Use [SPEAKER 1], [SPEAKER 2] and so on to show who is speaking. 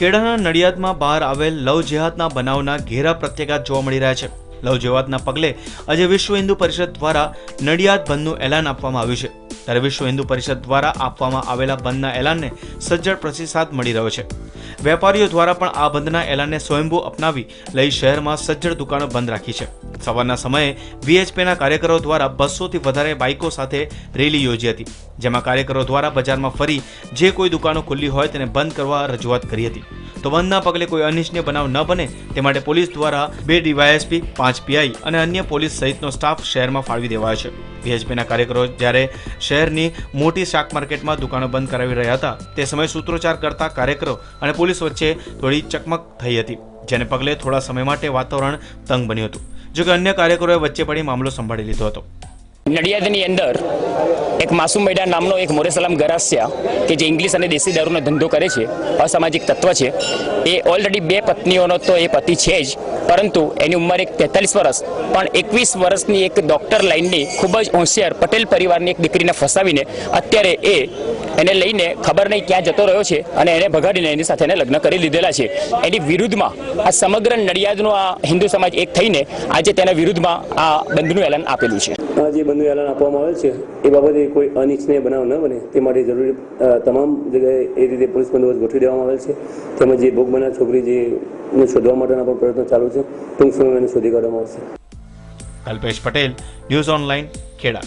[SPEAKER 1] ખેડાના નડિયાદમાં બહાર આવેલ લવ જેહાદના બનાવના ઘેરા પ્રત્યાઘાત જોવા મળી રહ્યા છે। લવ જેહાદના પગલે આજે વિશ્વ હિન્દુ પરિષદ દ્વારા નડિયાદ બંધનું એલાન આપવામાં આવ્યું છે। ત્યારે વિશ્વ હિન્દુ પરિષદ દ્વારા આપવામાં આવેલા બંધના એલાનને સજ્જડ પ્રતિસાદ મળી રહ્યો છે। વેપારીઓ દ્વારા પણ આ બંધના એલાનને સ્વયંભૂ અપનાવી લઈ શહેરમાં સજ્જડ દુકાનો બંધ રાખી છે। સવારના સમયે વીએચપીના કાર્યકરો દ્વારા 200થી વધારે બાઇકો સાથે રેલી યોજી હતી, જેમાં કાર્યકરો દ્વારા બજારમાં ફરી જે કોઈ દુકાનો ખુલ્લી હોય તેને બંધ કરવા રજૂઆત કરી હતી। તો બંધના પગલે કોઈ અનિચ્છનીય બનાવ ન બને તે માટે પોલીસ દ્વારા 2 ડીવાયએસપી, 5 પીઆઈ અને અન્ય પોલીસ સહિતનો સ્ટાફ શહેરમાં ફાળવી દેવાયો છે। વીએચપીના કાર્યકરો જ્યારે શહેરની મોટી શાક માર્કેટમાં દુકાનો બંધ કરાવી રહ્યા હતા તે સમયે સૂત્રોચ્ચાર કરતા કાર્યકરો અને પોલીસ વચ્ચે થોડી ચકમક થઈ હતી, જેને પગલે થોડા સમય માટે વાતાવરણ તંગ બન્યું હતું। જોકે અન્ય કાર્યકરોએ વચ્ચે પડી મામલો સંભાળી લીધો હતો।
[SPEAKER 2] નડિયાદની અંદર એક માસૂમ મેડા નામનો એક મોરેસલામ ગરાસિયા કે જે ઇંગ્લિશ અને દેશી દારૂનો ધંધો કરે છે, અસામાજિક તત્વ છે। એ ઓલરેડી 2 પત્નીઓનો તો એ પતિ છે જ, પરંતુ એની ઉંમર એક 43 વર્ષ પણ 21 વર્ષની એક ડોક્ટર લાઇનની ખૂબ જ હોશિયાર પટેલ પરિવારની એક દીકરીને ફસાવીને અત્યારે એને લઈને ખબર નહીં ક્યાં જતો રહ્યો છે અને એને ભગાડીને એની સાથે લગ્ન કરી લીધેલા છે। એની વિરુદ્ધમાં આ સમગ્ર નડિયાદનો આ હિન્દુ સમાજ એક થઈને આજે તેના વિરુદ્ધમાં આ બંધનું એલાન આપેલું છે।
[SPEAKER 3] જે બંધનું એલાન આપવામાં આવેલ છે એ બાબતે કોઈ અનિચ્છનીય બનાવ ન બને તે માટે જરૂરી તમામ જગ્યાએ એ રીતે પોલીસ બંદોબસ્ત ગોઠવી દેવામાં આવેલ છે। તેમજ જે ભોગ બનનાર છોકરી જેને શોધવા માટેના પણ પ્રયત્નો ચાલુ છે, ટૂંક સમયમાં એને શોધી કાઢવામાં આવશે।
[SPEAKER 1] Kalpesh Patel, news online, Kheda.